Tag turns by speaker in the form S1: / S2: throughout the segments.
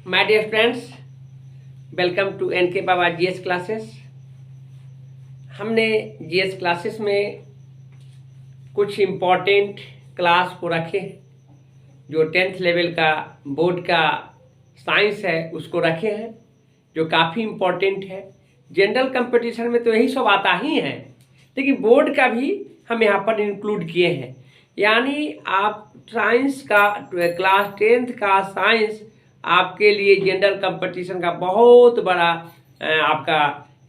S1: My dear friends, welcome to NK Baba GS classes. हमने GS classes में कुछ important class को रखे हैं। जो 10th लेवल का बोर्ड का साइंस है उसको रखे हैं, जो काफ़ी इम्पॉर्टेंट है। जनरल कंपटीशन में तो यही सब आता ही है, लेकिन बोर्ड का भी हम यहाँ पर इंक्लूड किए हैं। यानी आप साइंस का क्लास 10th का साइंस आपके लिए जनरल कंपटीशन का बहुत बड़ा आपका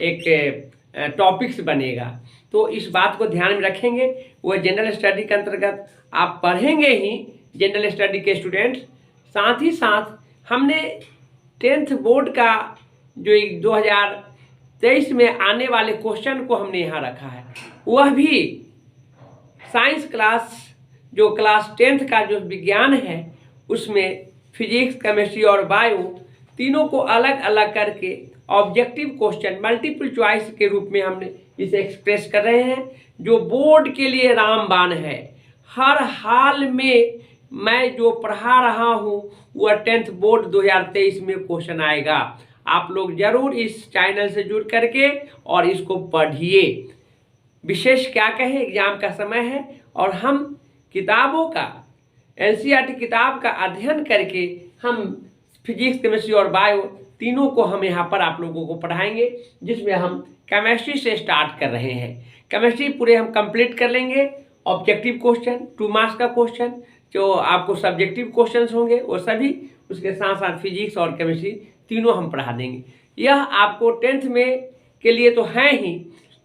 S1: एक टॉपिक्स बनेगा। तो इस बात को ध्यान में रखेंगे। वह जनरल स्टडी के अंतर्गत आप पढ़ेंगे ही जनरल स्टडी के स्टूडेंट्स। साथ ही साथ हमने 10th बोर्ड का जो 2023 में आने वाले क्वेश्चन को हमने यहाँ रखा है, वह भी साइंस क्लास जो क्लास 10th का जो विज्ञान है उसमें फिजिक्स, केमिस्ट्री और बायो तीनों को अलग अलग करके ऑब्जेक्टिव क्वेश्चन मल्टीपल चॉइस के रूप में हमने इसे एक्सप्रेस कर रहे हैं, जो बोर्ड के लिए रामबाण है। हर हाल में मैं जो पढ़ा रहा हूँ वह 10th बोर्ड 2023 में क्वेश्चन आएगा। आप लोग जरूर इस चैनल से जुड़ करके और इसको पढ़िए। विशेष क्या कहें, एग्जाम का समय है और हम किताबों का एनसीईआरटी किताब का अध्ययन करके हम फिजिक्स, केमिस्ट्री और बायो तीनों को हम यहाँ पर आप लोगों को पढ़ाएंगे, जिसमें हम केमिस्ट्री से स्टार्ट कर रहे हैं। केमिस्ट्री पूरे हम कंप्लीट कर लेंगे। ऑब्जेक्टिव क्वेश्चन 2 मार्क्स का क्वेश्चन, जो आपको सब्जेक्टिव क्वेश्चंस होंगे वो सभी, उसके साथ साथ फिजिक्स और केमिस्ट्री तीनों हम पढ़ा देंगे। यह आपको 10th में के लिए तो है ही,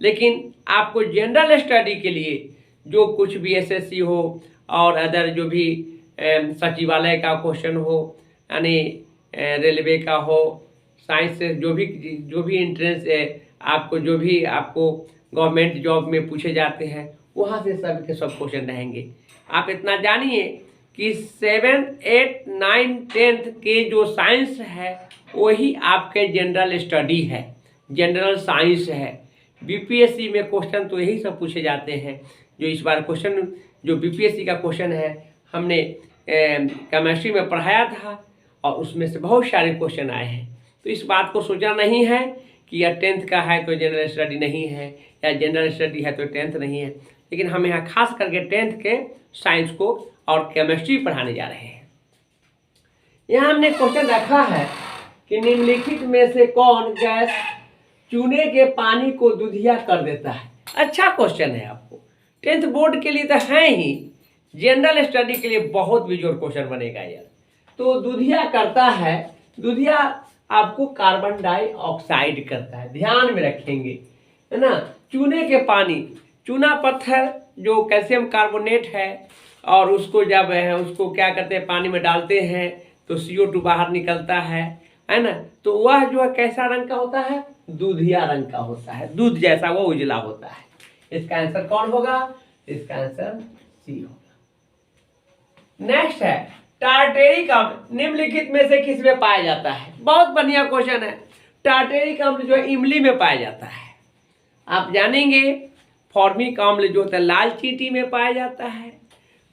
S1: लेकिन आपको जनरल स्टडी के लिए जो कुछ भी एसएससी हो और अदर जो भी सचिवालय का क्वेश्चन हो, यानी रेलवे का हो, साइंस से जो भी एंट्रेंस है, आपको जो भी आपको गवर्नमेंट जॉब में पूछे जाते हैं वहाँ से सब के सब क्वेश्चन रहेंगे। आप इतना जानिए कि 7, 8, 9, 10th के जो साइंस है वही आपके जनरल स्टडी है, जनरल साइंस है। बीपीएससी में क्वेश्चन तो यही सब पूछे जाते हैं। जो इस बार क्वेश्चन जो बीपीएससी का क्वेश्चन है हमने केमिस्ट्री में पढ़ाया था और उसमें से बहुत सारे क्वेश्चन आए हैं। तो इस बात को सोचना नहीं है कि यह 10th का है तो जनरल स्टडी नहीं है, या जनरल स्टडी है तो 10th नहीं है। लेकिन हम यहाँ खास करके 10th के साइंस को और केमिस्ट्री पढ़ाने जा रहे हैं। यहाँ हमने क्वेश्चन रखा है कि निम्नलिखित में से कौन गैस चूने के पानी को दूधिया कर देता है। अच्छा क्वेश्चन है। आपको 10th बोर्ड के लिए तो है ही, जनरल स्टडी के लिए बहुत बेजोड़ क्वेश्चन बनेगा यार। तो दूधिया करता है, दूधिया आपको कार्बन डाइऑक्साइड करता है, ध्यान में रखेंगे, है ना। चूने के पानी, चूना पत्थर जो कैल्शियम कार्बोनेट है, और उसको जब है उसको क्या करते हैं, पानी में डालते हैं तो CO2 बाहर निकलता है ना। तो वह जो है कैसा रंग का होता है, दूधिया रंग का होता है, दूध जैसा वो उजला होता है। इसका आंसर कौन होगा, इसका आंसर सी होगा। नेक्स्ट है टार्टेरिक अम्ल निम्नलिखित में से किस में पाया जाता है। बहुत बढ़िया क्वेश्चन है। टार्टेरिक अम्ल जो है इमली में पाया जाता है। आप जानेंगे फॉर्मिक अम्ल जो होता है लाल चींटी में पाया जाता है।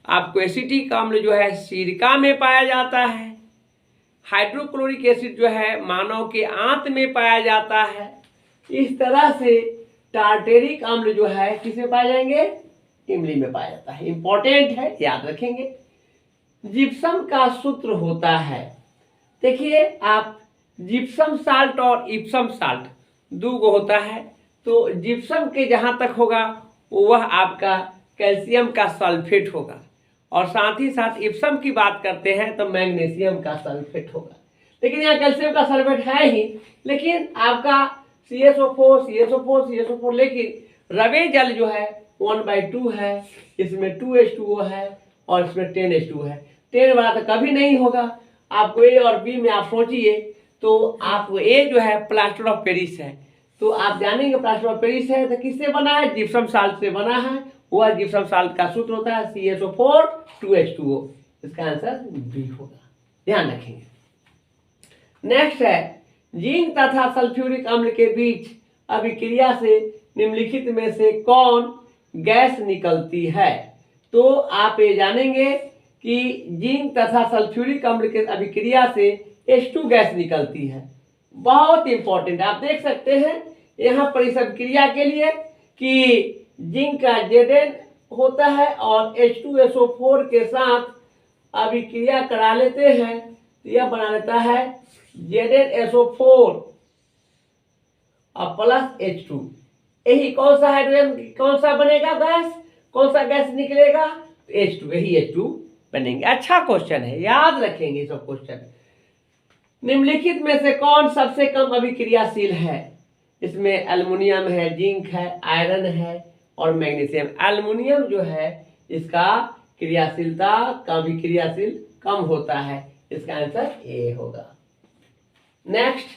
S1: आपको एसिटिक अम्ल जो है सिरका में पाया जाता है। हाइड्रोक्लोरिक एसिड जो है मानव के आंत में पाया जाता है। इस तरह से टार्टेरिक अम्ल जो है किसमें पाए जाएंगे, इमली में पाया जाता है। इंपॉर्टेंट है, याद रखेंगे। जिप्सम का सूत्र होता है, देखिए आप, जिप्सम साल्ट और इप्सम साल्ट दो गो होता है। तो जिप्सम के जहाँ तक होगा वह आपका कैल्शियम का सल्फेट होगा, और साथ ही साथ इप्सम की बात करते हैं तो मैग्नीशियम का सल्फेट होगा। लेकिन यहाँ कैल्शियम का सल्फेट है ही, लेकिन आपका CSO4, लेकिन रवे जल जो है 1/2 है, इसमें 2H2O है और इसमें 10H2 है। 10 वाला तो कभी नहीं होगा। आपको A और B में आप सोचिए तो आपको A जो है प्लास्टर ऑफ पेरिस है, तो आप जानेंगे प्लास्टर ऑफ पेरिस है तो किससे बना है, जिप्सम साल्ट से बना है। वह जिप्सम साल्ट का सूत्र होता है CSO4 2H2O। इसका आंसर B होगा, ध्यान रखेंगे। नेक्स्ट है जिंक तथा सल्फ्यूरिक अम्ल के बीच अभिक्रिया से निम्नलिखित में से कौन गैस निकलती है। तो आप ये जानेंगे कि जिंक तथा सल्फ्यूरिक अम्ल के अभिक्रिया से H2 गैस निकलती है। बहुत इंपॉर्टेंट, आप देख सकते हैं यहाँ पर इस अभिक्रिया के लिए कि जिंक का Zn होता है और H2SO4 के साथ अभिक्रिया करा लेते हैं तो यह बना लेता है ZnSO4 और प्लस H2। यही कौन सा हाइड्रोजन, कौन सा बनेगा गैस, कौन सा गैस निकलेगा, H2, यही H2 बनेंगे। अच्छा क्वेश्चन है, याद रखेंगे सब क्वेश्चन। निम्नलिखित में से कौन सबसे कम अभिक्रियाशील है? इसमें एल्युमिनियम है, जिंक है, आयरन है और मैग्नीशियम। एल्युमिनियम जो है इसका क्रियाशीलता अभिक्रियाशील कम होता है, इसका आंसर ए होगा। नेक्स्ट,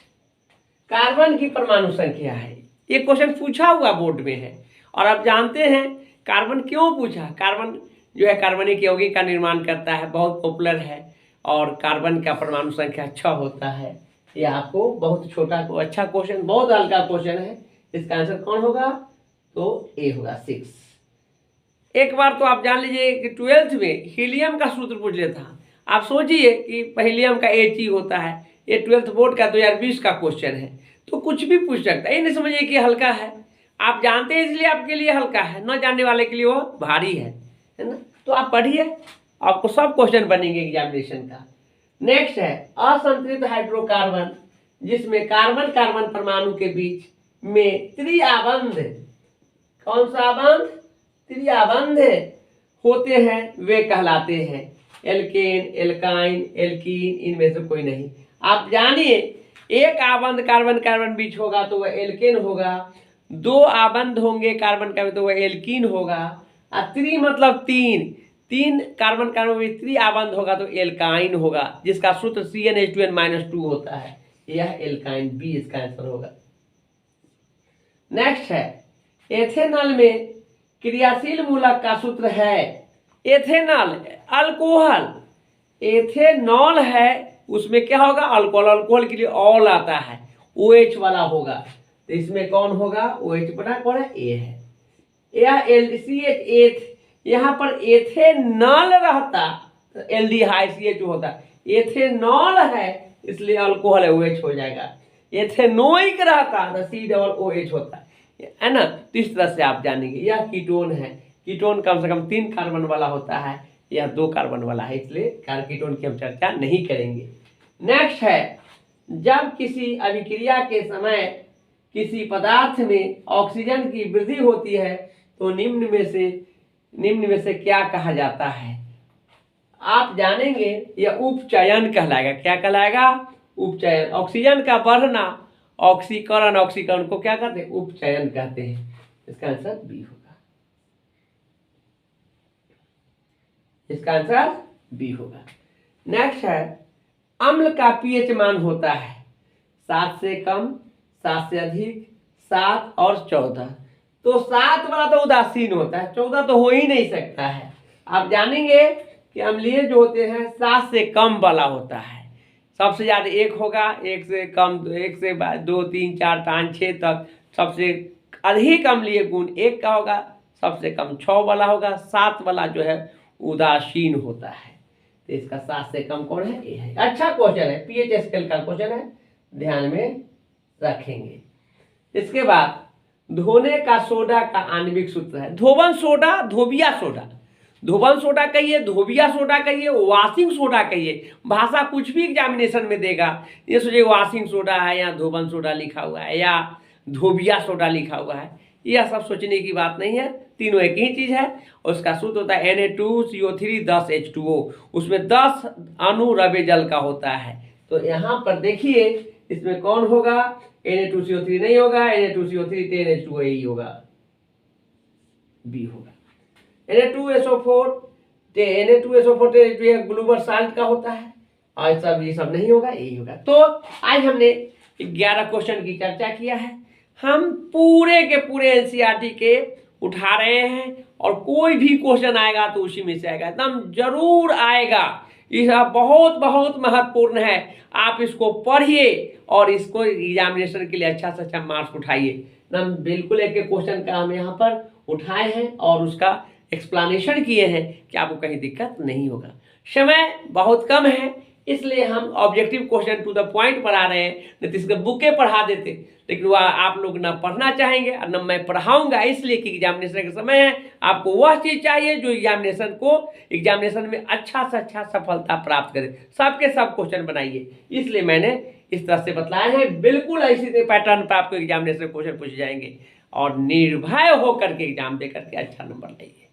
S1: कार्बन की परमाणु संख्या है। ये क्वेश्चन पूछा हुआ बोर्ड में है और आप जानते हैं कार्बन क्यों पूछा। कार्बन जो है कार्बनिक यौगिक का निर्माण करता है, बहुत पॉपुलर है और कार्बन का परमाणु संख्या 6 होता है। ये आपको बहुत छोटा अच्छा क्वेश्चन, बहुत हल्का क्वेश्चन है। इसका आंसर कौन होगा, तो ए होगा 6। एक बार तो आप जान लीजिए कि 12th में हीलियम का सूत्र पूछ लेता। आप सोचिए कि हीलियम का He होता है। ये 12th बोर्ड का 2020 का क्वेश्चन है, तो कुछ भी पूछ सकता है। ये नहीं समझिए कि हल्का है, आप जानते हैं इसलिए आपके लिए हल्का है, न जानने वाले के लिए वो भारी है ना। तो आप पढ़िए, आपको सब क्वेश्चन बनेंगे एग्जामिनेशन का। नेक्स्ट है असंतृप्त हाइड्रोकार्बन, जिसमें कार्बन कार्बन परमाणु के बीच में त्रिआबंध, कौन सा बंध, त्रिआबंध होते हैं, वे कहलाते हैं एल्केन, एल्काइन, एल्कीन, इनमें से कोई नहीं। आप जानिए एक आबंध कार्बन कार्बन बीच होगा तो वह एल्केन होगा, 2 आबंध होंगे कार्बन कार्बन तो वह एल्कीन होगा, और त्रि मतलब 3 कार्बन कार्बन में त्रिआबंध होगा तो एल्काइन होगा, जिसका सूत्र CnH2n-2 होता है। यह एल्काइन, बी इसका आंसर होगा। नेक्स्ट है एथेनॉल में क्रियाशील मूलक का सूत्र है। एथेनॉल अल्कोहल, एथेनॉल है उसमें क्या होगा, अल्कोहल, अल्कोहल के लिए ऑल आता है, OH वाला होगा, तो इसमें कौन होगा, OH बटा कौन है, ए है। यह LCH, यहाँ पर एथेनॉल रहता तो एल्डिहाइड CH होता, एथेनॉल है इसलिए अल्कोहल है, OH हो जाएगा। एथेनोइक रहता तो COOH होता है ना। तो इस तरह से आप जानेंगे। यह कीटोन है, कीटोन कम से कम 3 कार्बन वाला होता है, यह 2 कार्बन वाला है, इसलिए कीटोन की हम चर्चा नहीं करेंगे। नेक्स्ट है जब किसी अभिक्रिया के समय किसी पदार्थ में ऑक्सीजन की वृद्धि होती है तो निम्न में से क्या कहा जाता है। आप जानेंगे यह उपचयन कहलाएगा। क्या कहलाएगा, उपचयन। ऑक्सीजन का बढ़ना, ऑक्सीकरण को क्या कहते हैं, उपचयन कहते हैं। इसका आंसर बी होगा, इसका आंसर बी होगा। नेक्स्ट है अम्ल का pH मान होता है 7 से कम, 7 से अधिक, 7 और 14। तो 7 वाला तो उदासीन होता है, 14 तो हो ही नहीं सकता है। आप जानेंगे कि अम्लीय जो होते हैं 7 से कम वाला होता है। सबसे ज्यादा 1 होगा, 1 से कम 1 से 2 3 4 5 6 तक। सबसे अधिक अम्लीय गुण 1 का होगा, सबसे कम 6 वाला होगा, 7 वाला जो है उदासीन होता है। तो इसका 7 से कम कौन है, ए है। अच्छा क्वेश्चन है, pH स्केल का क्वेश्चन है, ध्यान में रखेंगे। इसके बाद धोने का सोडा का आणविक सूत्र है। धोबन सोडा, धोबिया सोडा, धोबन सोडा कहिए, धोबिया सोडा कहिए, वॉशिंग सोडा कहिए, भाषा कुछ भी एग्जामिनेशन में देगा। ये सोचिए वॉशिंग सोडा है या धोबन सोडा लिखा हुआ है या धोबिया सोडा लिखा हुआ है, यह सब सोचने की बात नहीं है। तीनों एक ही चीज है। उसका सूत्र होता है Na2CO3 10H2O, उसमें 10 अणु रवे जल का होता है। तो यहाँ पर देखिए इसमें कौन होगा, Na2CO3 नहीं होगा, Na2CO3 10H2O ही होगा, बी होगा। Na2SO4 ग्लूबल साल्ट का होता है और सब ये सब नहीं होगा, यही होगा। तो आज हमने 11 क्वेश्चन की चर्चा किया है। हम पूरे के पूरे NCERT के उठा रहे हैं और कोई भी क्वेश्चन आएगा तो उसी में से आएगा, एकदम जरूर आएगा। यह बहुत बहुत महत्वपूर्ण है। आप इसको पढ़िए और इसको एग्जामिनेशन के लिए अच्छा से अच्छा मार्क्स उठाइए। हम बिल्कुल एक एक क्वेश्चन का हम यहाँ पर उठाए हैं और उसका एक्सप्लेनेशन किए हैं कि आपको कहीं दिक्कत नहीं होगा। समय बहुत कम है, इसलिए हम objective question to the point पढ़ा रहे हैं, नहीं तो इसके बुकें पढ़ा देते, लेकिन वह आप लोग ना पढ़ना चाहेंगे और न मैं पढ़ाऊंगा, इसलिए कि एग्जामिनेशन का समय है। आपको वह चीज़ चाहिए जो एग्जामिनेशन में अच्छा से अच्छा सफलता प्राप्त करे। सबके सब क्वेश्चन बनाइए, इसलिए मैंने इस तरह से बतलाया है। बिल्कुल ऐसी पैटर्न पर आपको एग्जामिनेशन क्वेश्चन पूछे जाएंगे और निर्भय होकर के एग्जाम दे करके अच्छा नंबर लाइए।